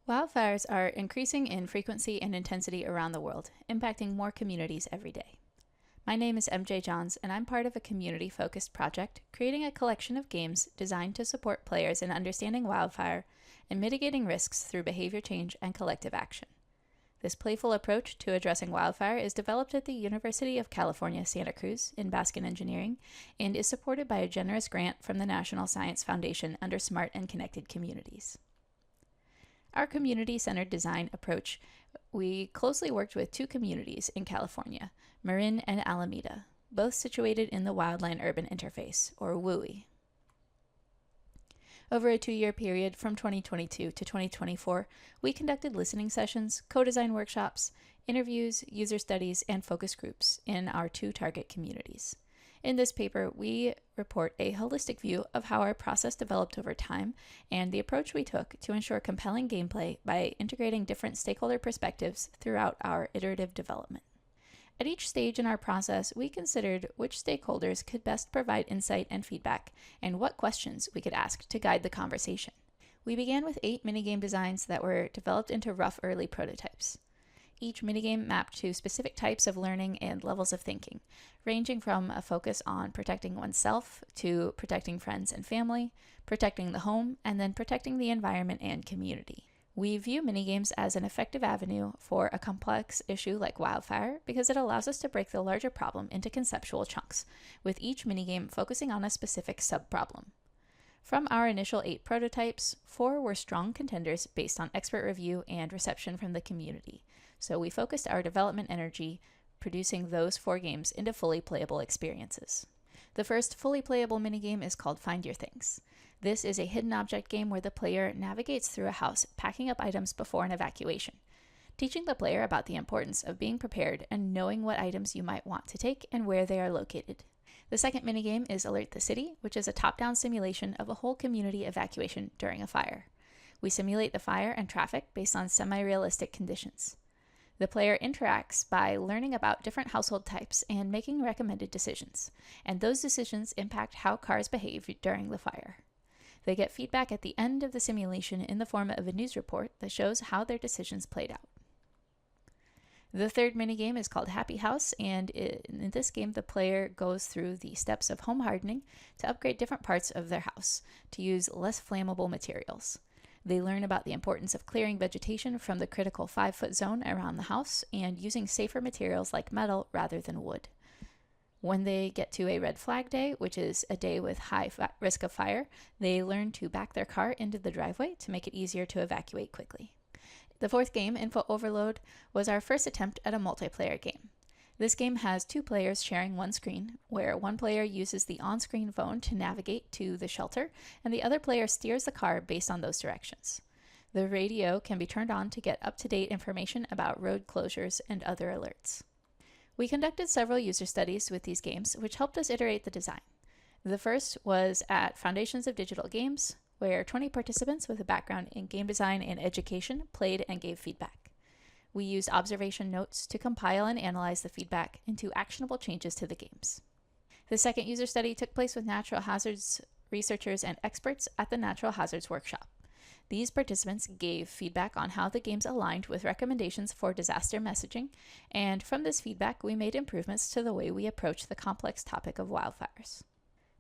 Wildfires are increasing in frequency and intensity around the world, impacting more communities every day. My name is MJ Johns, and I'm part of a community-focused project creating a collection of games designed to support players in understanding wildfire and mitigating risks through behavior change and collective action. This playful approach to addressing wildfire is developed at the University of California, Santa Cruz in Baskin Engineering and is supported by a generous grant from the National Science Foundation under Smart and Connected Communities. Our community-centered design approach, we closely worked with two communities in California, Marin and Alameda, both situated in the Wildland-Urban Interface, or WUI. Over a 2-year period from 2022 to 2024, we conducted listening sessions, co-design workshops, interviews, user studies, and focus groups in our two target communities. In this paper, we report a holistic view of how our process developed over time and the approach we took to ensure compelling gameplay by integrating different stakeholder perspectives throughout our iterative development. At each stage in our process, we considered which stakeholders could best provide insight and feedback, and what questions we could ask to guide the conversation. We began with 8 minigame designs that were developed into rough early prototypes. Each minigame mapped to specific types of learning and levels of thinking, ranging from a focus on protecting oneself to protecting friends and family, protecting the home, and then protecting the environment and community. We view minigames as an effective avenue for a complex issue like wildfire because it allows us to break the larger problem into conceptual chunks, with each minigame focusing on a specific sub-problem. From our initial 8 prototypes, 4 were strong contenders based on expert review and reception from the community. So we focused our development energy producing those 4 games into fully playable experiences. The first fully playable minigame is called Find Your Things. This is a hidden object game where the player navigates through a house, packing up items before an evacuation, teaching the player about the importance of being prepared and knowing what items you might want to take and where they are located. The second minigame is Alert the City, which is a top-down simulation of a whole community evacuation during a fire. We simulate the fire and traffic based on semi-realistic conditions. The player interacts by learning about different household types and making recommended decisions, and those decisions impact how cars behave during the fire. They get feedback at the end of the simulation in the form of a news report that shows how their decisions played out. The third minigame is called Happy House, and in this game the player goes through the steps of home hardening to upgrade different parts of their house to use less flammable materials. They learn about the importance of clearing vegetation from the critical 5-foot zone around the house and using safer materials like metal rather than wood. When they get to a red flag day, which is a day with high risk of fire, they learn to back their car into the driveway to make it easier to evacuate quickly. The fourth game, Info Overload, was our first attempt at a multiplayer game. This game has 2 players sharing one screen, where one player uses the on-screen phone to navigate to the shelter, and the other player steers the car based on those directions. The radio can be turned on to get up-to-date information about road closures and other alerts. We conducted several user studies with these games, which helped us iterate the design. The first was at Foundations of Digital Games, where 20 participants with a background in game design and education played and gave feedback. We used observation notes to compile and analyze the feedback into actionable changes to the games. The second user study took place with natural hazards researchers and experts at the Natural Hazards Workshop. These participants gave feedback on how the games aligned with recommendations for disaster messaging, and from this feedback we made improvements to the way we approach the complex topic of wildfires.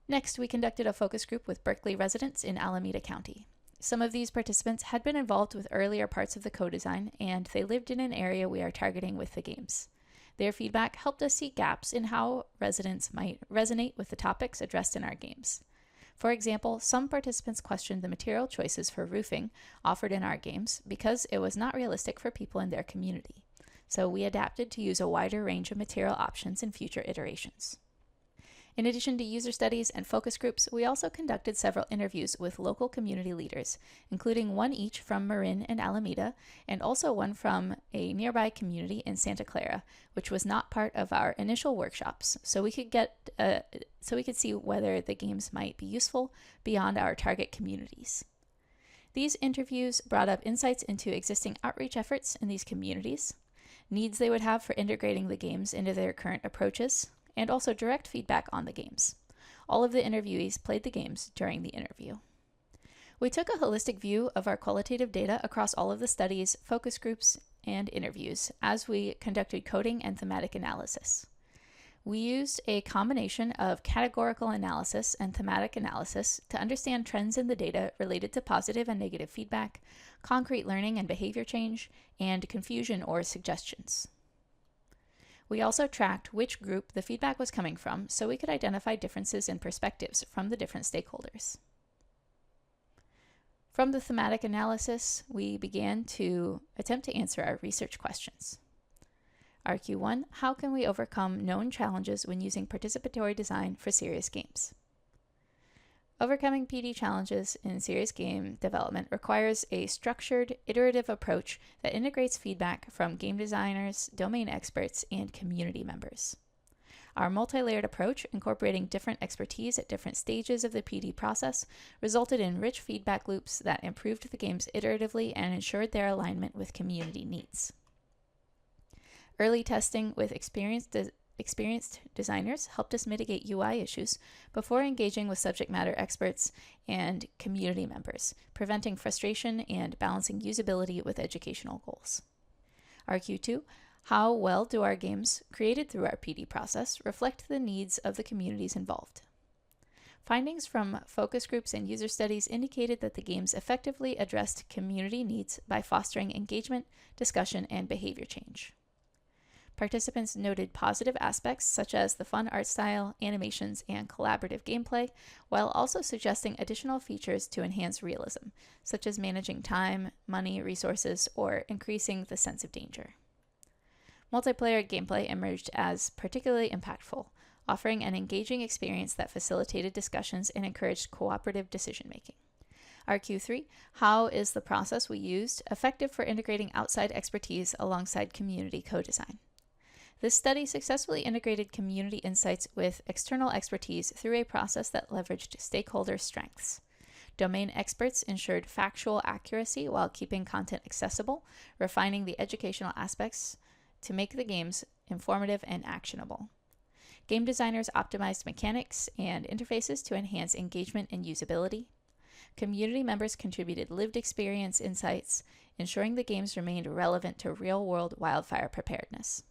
Next, we conducted a focus group with Berkeley residents in Alameda County. Some of these participants had been involved with earlier parts of the co-design, and they lived in an area we are targeting with the games. Their feedback helped us see gaps in how residents might resonate with the topics addressed in our games. For example, some participants questioned the material choices for roofing offered in our games because it was not realistic for people in their community. So we adapted to use a wider range of material options in future iterations. In addition to user studies and focus groups, we also conducted several interviews with local community leaders, including one each from Marin and Alameda, and also one from a nearby community in Santa Clara, which was not part of our initial workshops, so we could see whether the games might be useful beyond our target communities. These interviews brought up insights into existing outreach efforts in these communities, needs they would have for integrating the games into their current approaches, and also direct feedback on the games. All of the interviewees played the games during the interview. We took a holistic view of our qualitative data across all of the studies, focus groups, and interviews as we conducted coding and thematic analysis. We used a combination of categorical analysis and thematic analysis to understand trends in the data related to positive and negative feedback, concrete learning and behavior change, and confusion or suggestions. We also tracked which group the feedback was coming from so we could identify differences in perspectives from the different stakeholders. From the thematic analysis, we began to attempt to answer our research questions. RQ1, how can we overcome known challenges when using participatory design for serious games? Overcoming PD challenges in serious game development requires a structured, iterative approach that integrates feedback from game designers, domain experts, and community members. Our multi-layered approach, incorporating different expertise at different stages of the PD process, resulted in rich feedback loops that improved the games iteratively and ensured their alignment with community needs. Early testing with experienced designers helped us mitigate UI issues before engaging with subject matter experts and community members, preventing frustration and balancing usability with educational goals. RQ2, how well do our games, created through our PD process, reflect the needs of the communities involved? Findings from focus groups and user studies indicated that the games effectively addressed community needs by fostering engagement, discussion, and behavior change. Participants noted positive aspects such as the fun art style, animations, and collaborative gameplay, while also suggesting additional features to enhance realism, such as managing time, money, resources, or increasing the sense of danger. Multiplayer gameplay emerged as particularly impactful, offering an engaging experience that facilitated discussions and encouraged cooperative decision-making. RQ3, how is the process we used effective for integrating outside expertise alongside community co-design? This study successfully integrated community insights with external expertise through a process that leveraged stakeholder strengths. Domain experts ensured factual accuracy while keeping content accessible, refining the educational aspects to make the games informative and actionable. Game designers optimized mechanics and interfaces to enhance engagement and usability. Community members contributed lived experience insights, ensuring the games remained relevant to real-world wildfire preparedness.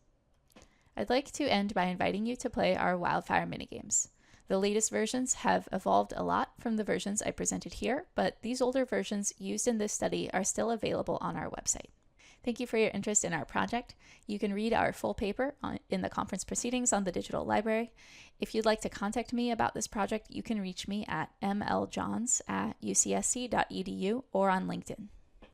I'd like to end by inviting you to play our wildfire minigames. The latest versions have evolved a lot from the versions I presented here, but these older versions used in this study are still available on our website. Thank you for your interest in our project. You can read our full paper in the conference proceedings on the digital library. If you'd like to contact me about this project, you can reach me at mljohns@ucsc.edu or on LinkedIn.